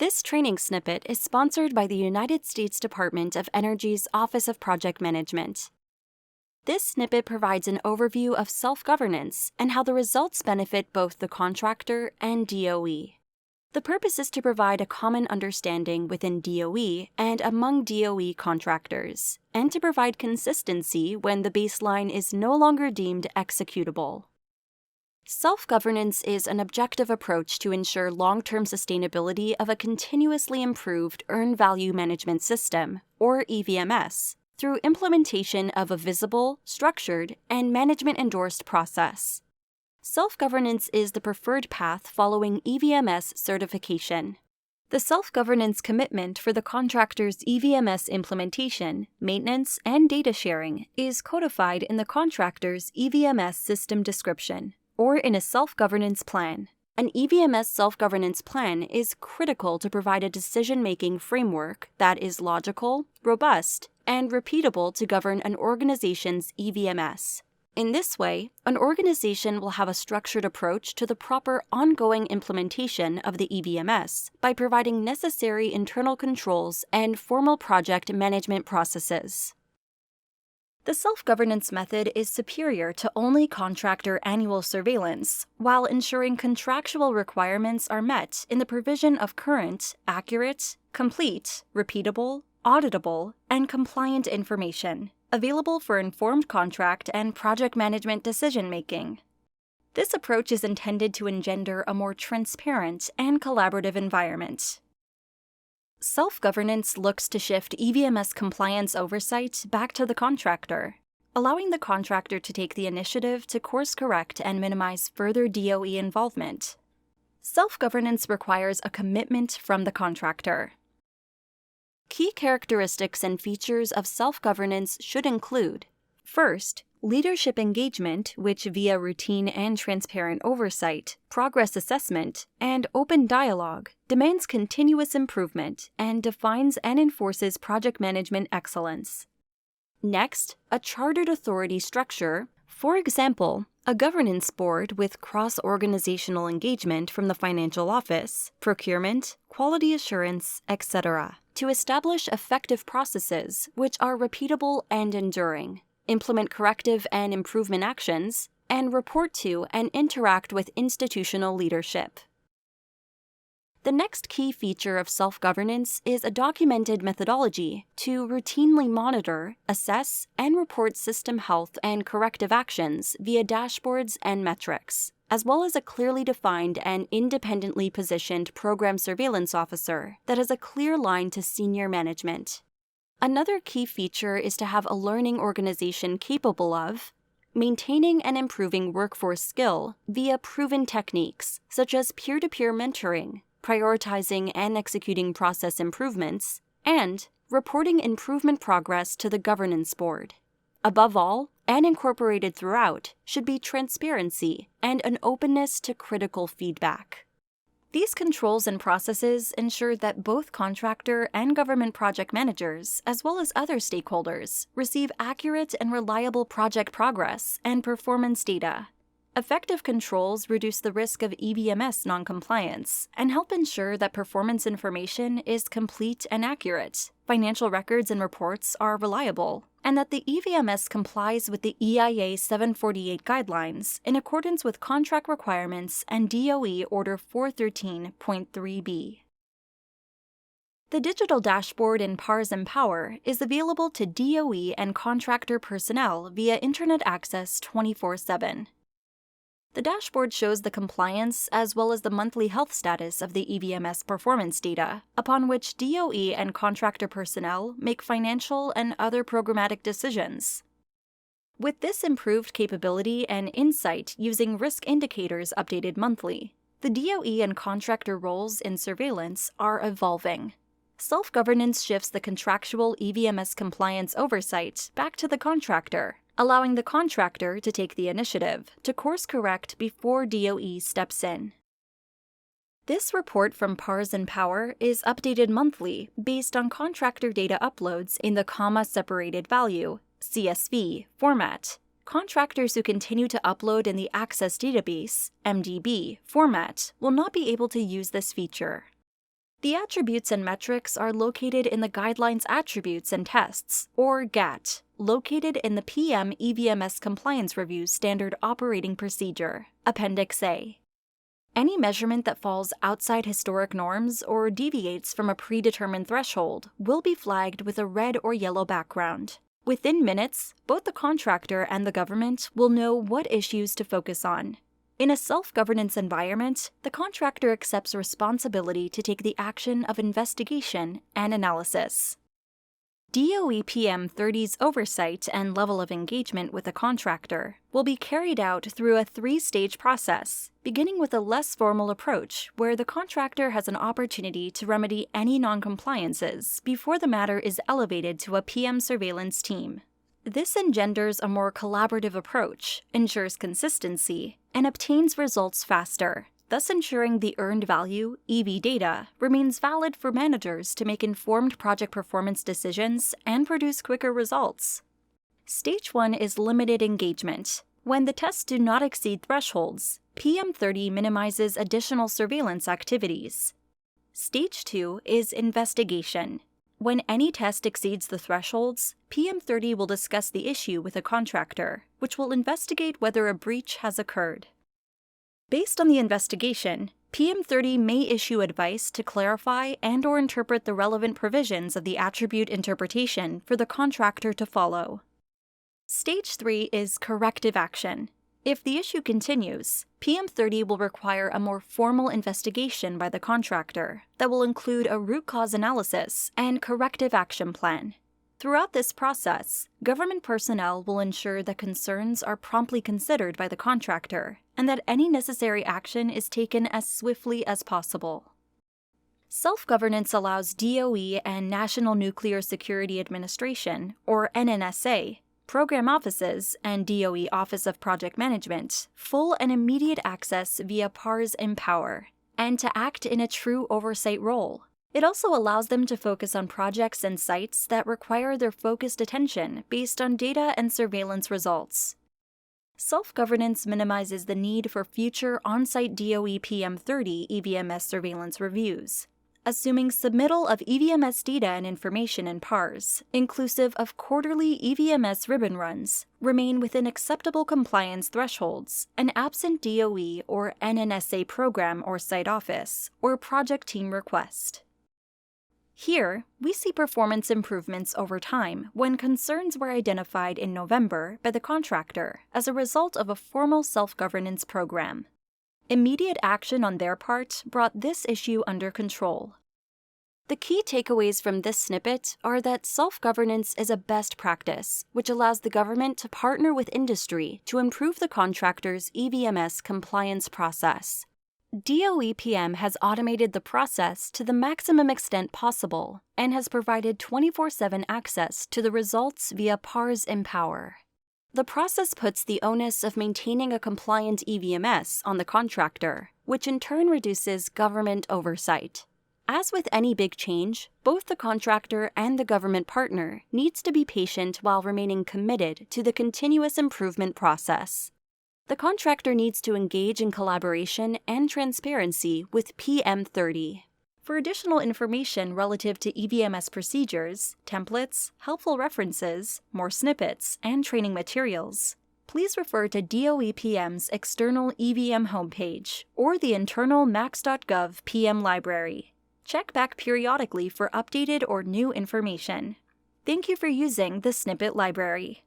This training snippet is sponsored by the United States Department of Energy's Office of Project Management. This snippet provides an overview of self-governance and how the results benefit both the contractor and DOE. The purpose is to provide a common understanding within DOE and among DOE contractors, and to provide consistency when the baseline is no longer deemed executable. Self-governance is an objective approach to ensure long-term sustainability of a continuously improved earned value management system, or EVMS, through implementation of a visible, structured, and management-endorsed process. Self-governance is the preferred path following EVMS certification. The self-governance commitment for the contractor's EVMS implementation, maintenance, and data sharing is codified in the contractor's EVMS system description, or in a self-governance plan. An EVMS self-governance plan is critical to provide a decision-making framework that is logical, robust, and repeatable to govern an organization's EVMS. In this way, an organization will have a structured approach to the proper ongoing implementation of the EVMS by providing necessary internal controls and formal project management processes. The self-governance method is superior to only contractor annual surveillance, while ensuring contractual requirements are met in the provision of current, accurate, complete, repeatable, auditable, and compliant information, available for informed contract and project management decision-making. This approach is intended to engender a more transparent and collaborative environment. Self-governance looks to shift EVMS compliance oversight back to the contractor, allowing the contractor to take the initiative to course-correct and minimize further DOE involvement. Self-governance requires a commitment from the contractor. Key characteristics and features of self-governance should include: first, leadership engagement, which via routine and transparent oversight, progress assessment, and open dialogue demands continuous improvement and defines and enforces project management excellence. Next, a chartered authority structure, for example, a governance board with cross-organizational engagement from the financial office, procurement, quality assurance, etc., to establish effective processes which are repeatable and enduring, implement corrective and improvement actions, and report to and interact with institutional leadership. The next key feature of self-governance is a documented methodology to routinely monitor, assess, and report system health and corrective actions via dashboards and metrics, as well as a clearly defined and independently positioned program surveillance officer that has a clear line to senior management. Another key feature is to have a learning organization capable of maintaining and improving workforce skill via proven techniques such as peer-to-peer mentoring, prioritizing and executing process improvements, and reporting improvement progress to the governance board. Above all, and incorporated throughout, should be transparency and an openness to critical feedback. These controls and processes ensure that both contractor and government project managers, as well as other stakeholders, receive accurate and reliable project progress and performance data. Effective controls reduce the risk of EVMS noncompliance and help ensure that performance information is complete and accurate, financial records and reports are reliable, and that the EVMS complies with the EIA 748 guidelines in accordance with contract requirements and DOE Order 413.3b. The digital dashboard in PARS Empower is available to DOE and contractor personnel via Internet access 24/7. The dashboard shows the compliance as well as the monthly health status of the EVMS performance data, upon which DOE and contractor personnel make financial and other programmatic decisions. With this improved capability and insight using risk indicators updated monthly, the DOE and contractor roles in surveillance are evolving. Self-governance shifts the contractual EVMS compliance oversight back to the contractor, allowing the contractor to take the initiative to course-correct before DOE steps in. This report from PARS Empower is updated monthly based on contractor data uploads in the comma-separated value, CSV, format. Contractors who continue to upload in the Access Database, MDB, format will not be able to use this feature. The attributes and metrics are located in the Guidelines Attributes and Tests, or GATT, located in the PM EVMS Compliance Review Standard Operating Procedure, Appendix A. Any measurement that falls outside historic norms or deviates from a predetermined threshold will be flagged with a red or yellow background. Within minutes, both the contractor and the government will know what issues to focus on. In a self-governance environment, the contractor accepts responsibility to take the action of investigation and analysis. DOE PM30's oversight and level of engagement with the contractor will be carried out through a three-stage process, beginning with a less formal approach where the contractor has an opportunity to remedy any non-compliances before the matter is elevated to a PM surveillance team. This engenders a more collaborative approach, ensures consistency, and obtains results faster, thus ensuring the earned value, EV data, remains valid for managers to make informed project performance decisions and produce quicker results. Stage 1 is limited engagement. When the tests do not exceed thresholds, PM30 minimizes additional surveillance activities. Stage 2 is investigation. When any test exceeds the thresholds, PM30 will discuss the issue with a contractor, which will investigate whether a breach has occurred. Based on the investigation, PM30 may issue advice to clarify and/or interpret the relevant provisions of the attribute interpretation for the contractor to follow. Stage 3 is corrective action. If the issue continues, PM30 will require a more formal investigation by the contractor that will include a root cause analysis and corrective action plan. Throughout this process, government personnel will ensure that concerns are promptly considered by the contractor and that any necessary action is taken as swiftly as possible. Self-governance allows DOE and National Nuclear Security Administration, or NNSA, program offices, and DOE Office of Project Management full and immediate access via PARS Empower, and to act in a true oversight role. It also allows them to focus on projects and sites that require their focused attention based on data and surveillance results. Self-governance minimizes the need for future on-site DOE PM30 EVMS surveillance reviews, assuming submittal of EVMS data and information in PARS, inclusive of quarterly EVMS ribbon runs, remain within acceptable compliance thresholds, and absent DOE or NNSA program or site office or project team request. Here, we see performance improvements over time when concerns were identified in November by the contractor as a result of a formal self-governance program. Immediate action on their part brought this issue under control. The key takeaways from this snippet are that self-governance is a best practice, which allows the government to partner with industry to improve the contractor's EVMS compliance process. DOE PM has automated the process to the maximum extent possible and has provided 24/7 access to the results via PARS Empower. The process puts the onus of maintaining a compliant EVMS on the contractor, which in turn reduces government oversight. As with any big change, both the contractor and the government partner needs to be patient while remaining committed to the continuous improvement process. The contractor needs to engage in collaboration and transparency with PM30. For additional information relative to EVMS procedures, templates, helpful references, more snippets, and training materials, please refer to DOE PM's external EVM homepage or the internal max.gov PM library. Check back periodically for updated or new information. Thank you for using the Snippet library.